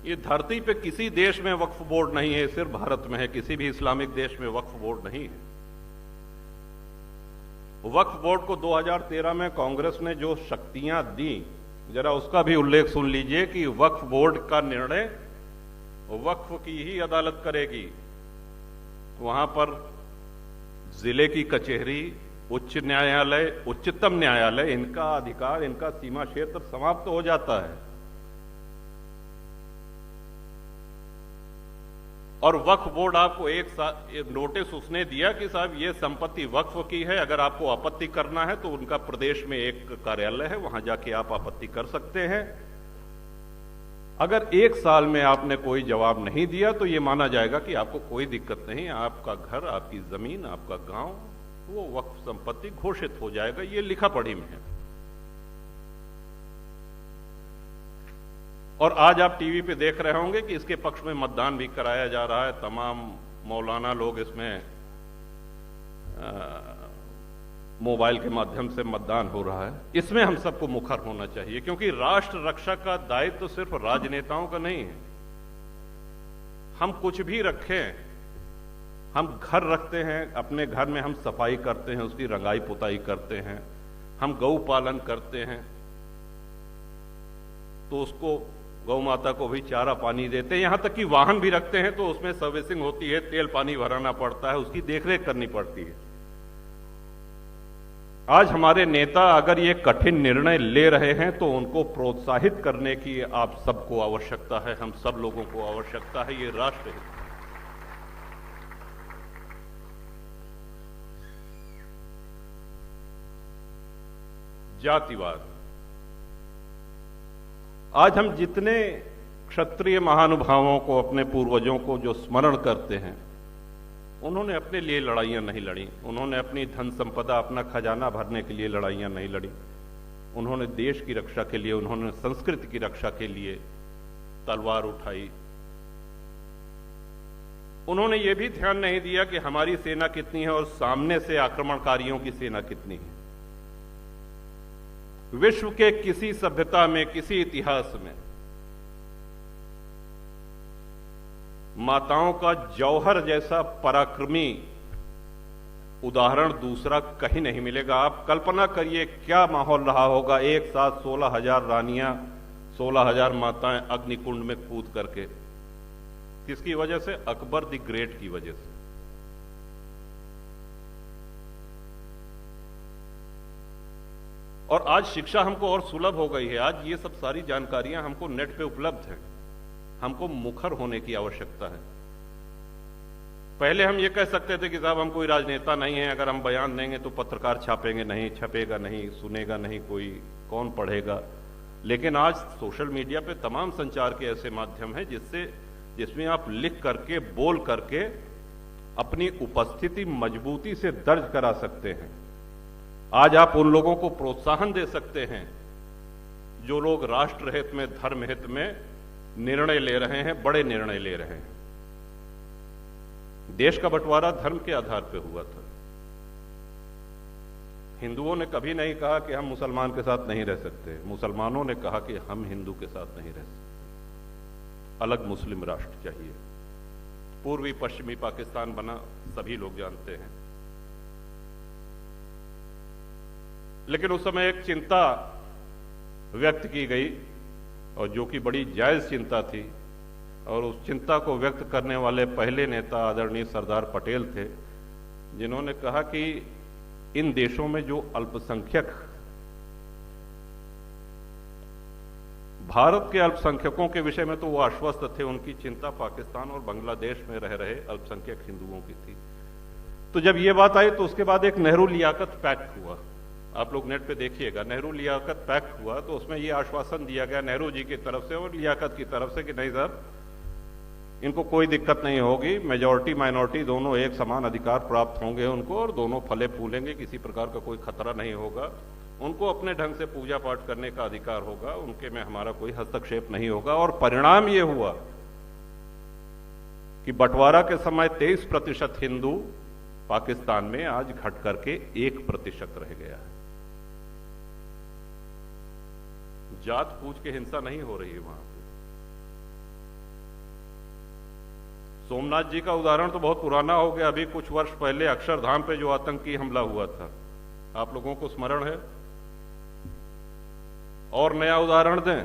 ये धरती पे किसी देश में वक्फ बोर्ड नहीं है, सिर्फ भारत में है। किसी भी इस्लामिक देश में वक्फ बोर्ड नहीं है। वक्फ बोर्ड को 2013 में कांग्रेस ने जो शक्तियां दी, जरा उसका भी उल्लेख सुन लीजिए कि वक्फ बोर्ड का निर्णय वक्फ की ही अदालत करेगी। वहां पर जिले की कचहरी, उच्च न्यायालय, उच्चतम न्यायालय, इनका अधिकार, इनका सीमा क्षेत्र समाप्त हो जाता है। और वक्फ बोर्ड आपको एक नोटिस उसने दिया कि साहब ये संपत्ति वक्फ की है, अगर आपको आपत्ति करना है तो उनका प्रदेश में एक कार्यालय है, वहां जाके आप आपत्ति कर सकते हैं। अगर 1 साल में आपने कोई जवाब नहीं दिया तो यह माना जाएगा कि आपको कोई दिक्कत नहीं, आपका घर, आपकी जमीन, आपका गांव वो वक्फ संपत्ति घोषित हो जाएगा। ये लिखा पढ़ी में है। और आज आप टीवी पे देख रहे होंगे कि इसके पक्ष में मतदान भी कराया जा रहा है। तमाम मौलाना लोग इसमें मोबाइल के माध्यम से मतदान हो रहा है। इसमें हम सबको मुखर होना चाहिए, क्योंकि राष्ट्र रक्षा का दायित्व तो सिर्फ राजनेताओं का नहीं है। हम कुछ भी रखें, हम घर रखते हैं, अपने घर में हम सफाई करते हैं, उसकी रंगाई पुताई करते हैं, हम गौ पालन करते हैं तो उसको, गौ माता को भी चारा पानी देते हैं, यहां तक कि वाहन भी रखते हैं तो उसमें सर्विसिंग होती है, तेल पानी भराना पड़ता है, उसकी देखरेख करनी पड़ती है। आज हमारे नेता अगर ये कठिन निर्णय ले रहे हैं तो उनको प्रोत्साहित करने की आप सबको आवश्यकता है, हम सब लोगों को आवश्यकता है। ये राष्ट्र है। जातिवाद, आज हम जितने क्षत्रिय महानुभावों को, अपने पूर्वजों को जो स्मरण करते हैं, उन्होंने अपने लिए लड़ाइयां नहीं लड़ी, उन्होंने अपनी धन संपदा, अपना खजाना भरने के लिए लड़ाइयां नहीं लड़ी, उन्होंने देश की रक्षा के लिए, उन्होंने संस्कृति की रक्षा के लिए तलवार उठाई। उन्होंने ये भी ध्यान नहीं दिया कि हमारी सेना कितनी है और सामने से आक्रमणकारियों की सेना कितनी है। विश्व के किसी सभ्यता में, किसी इतिहास में माताओं का जौहर जैसा पराक्रमी उदाहरण दूसरा कहीं नहीं मिलेगा। आप कल्पना करिए क्या माहौल रहा होगा, एक साथ 16,000 रानियां, 16,000 माताएं अग्निकुंड में कूद करके। किसकी वजह से? अकबर द ग्रेट की वजह से। और आज शिक्षा हमको और सुलभ हो गई है। आज ये सब सारी जानकारियां हमको नेट पे उपलब्ध हैं। हमको मुखर होने की आवश्यकता है। पहले हम ये कह सकते थे कि साहब हम कोई राजनेता नहीं है, अगर हम बयान देंगे तो पत्रकार छापेंगे नहीं, छपेगा नहीं, सुनेगा नहीं कोई, कौन पढ़ेगा। लेकिन आज सोशल मीडिया पे तमाम संचार के ऐसे माध्यम हैं जिसमें आप लिख करके, बोल करके अपनी उपस्थिति मजबूती से दर्ज करा सकते हैं। आज आप उन लोगों को प्रोत्साहन दे सकते हैं जो लोग राष्ट्र हित में, धर्म हित में निर्णय ले रहे हैं, बड़े निर्णय ले रहे हैं। देश का बंटवारा धर्म के आधार पर हुआ था। हिंदुओं ने कभी नहीं कहा कि हम मुसलमान के साथ नहीं रह सकते, मुसलमानों ने कहा कि हम हिंदू के साथ नहीं रह सकते, अलग मुस्लिम राष्ट्र चाहिए। पूर्वी पश्चिमी पाकिस्तान बना, सभी लोग जानते हैं। लेकिन उस समय एक चिंता व्यक्त की गई, और जो कि बड़ी जायज चिंता थी, और उस चिंता को व्यक्त करने वाले पहले नेता आदरणीय सरदार पटेल थे, जिन्होंने कहा कि इन देशों में जो अल्पसंख्यक, भारत के अल्पसंख्यकों के विषय में तो वो आश्वस्त थे, उनकी चिंता पाकिस्तान और बांग्लादेश में रह रहे अल्पसंख्यक हिंदुओं की थी। तो जब ये बात आई तो उसके बाद एक नेहरू लियाकत पैक्ट हुआ। आप लोग नेट पे देखिएगा, नेहरू लियाकत पैक्ट हुआ। तो उसमें ये आश्वासन दिया गया नेहरू जी की तरफ से और लियाकत की तरफ से कि नहीं साहब, इनको कोई दिक्कत नहीं होगी, मेजॉरिटी माइनॉरिटी दोनों एक समान अधिकार प्राप्त होंगे उनको, और दोनों फले फूलेंगे, किसी प्रकार का कोई खतरा नहीं होगा, उनको अपने ढंग से पूजा पाठ करने का अधिकार होगा, उनके में हमारा कोई हस्तक्षेप नहीं होगा। और परिणाम ये हुआ कि बंटवारा के समय 23% हिंदू पाकिस्तान में आज घट करके 1% रह गया है। जात पूछ के हिंसा नहीं हो रही है वहां पे। सोमनाथ जी का उदाहरण तो बहुत पुराना हो गया। अभी कुछ वर्ष पहले अक्षरधाम पे जो आतंकी हमला हुआ था, आप लोगों को स्मरण है? और नया उदाहरण दें,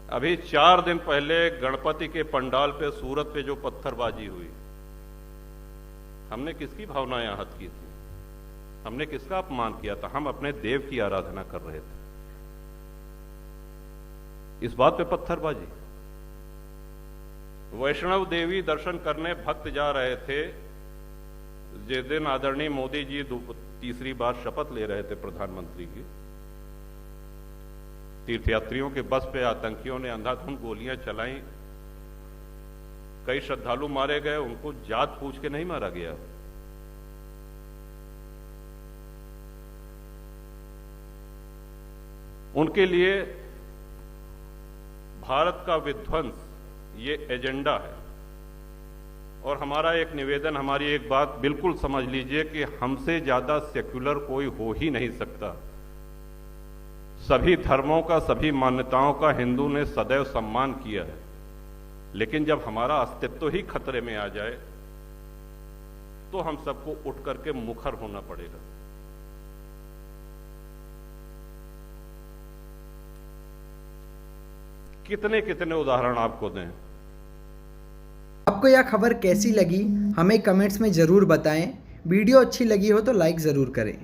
अभी 4 दिन पहले गणपति के पंडाल पे सूरत पे जो पत्थरबाजी हुई, हमने किसकी भावनाएं आहत की थी? हमने किसका अपमान किया था? हम अपने देव की आराधना कर रहे थे, इस बात पे पत्थरबाजी। वैष्णव देवी दर्शन करने भक्त जा रहे थे, जिस दिन आदरणीय मोदी जी तीसरी बार शपथ ले रहे थे प्रधानमंत्री की, तीर्थयात्रियों के बस पे आतंकियों ने अंधाधुंध गोलियां चलाई, कई श्रद्धालु मारे गए। उनको जात पूछ के नहीं मारा गया। उनके लिए भारत का विध्वंस ये एजेंडा है। और हमारा एक निवेदन, हमारी एक बात बिल्कुल समझ लीजिए कि हमसे ज्यादा सेक्युलर कोई हो ही नहीं सकता। सभी धर्मों का, सभी मान्यताओं का हिंदू ने सदैव सम्मान किया है, लेकिन जब हमारा अस्तित्व ही खतरे में आ जाए तो हम सबको उठ करके मुखर होना पड़ेगा। कितने कितने उदाहरण आपको दें। आपको यह खबर कैसी लगी हमें कमेंट्स में ज़रूर बताएं। वीडियो अच्छी लगी हो तो लाइक ज़रूर करें।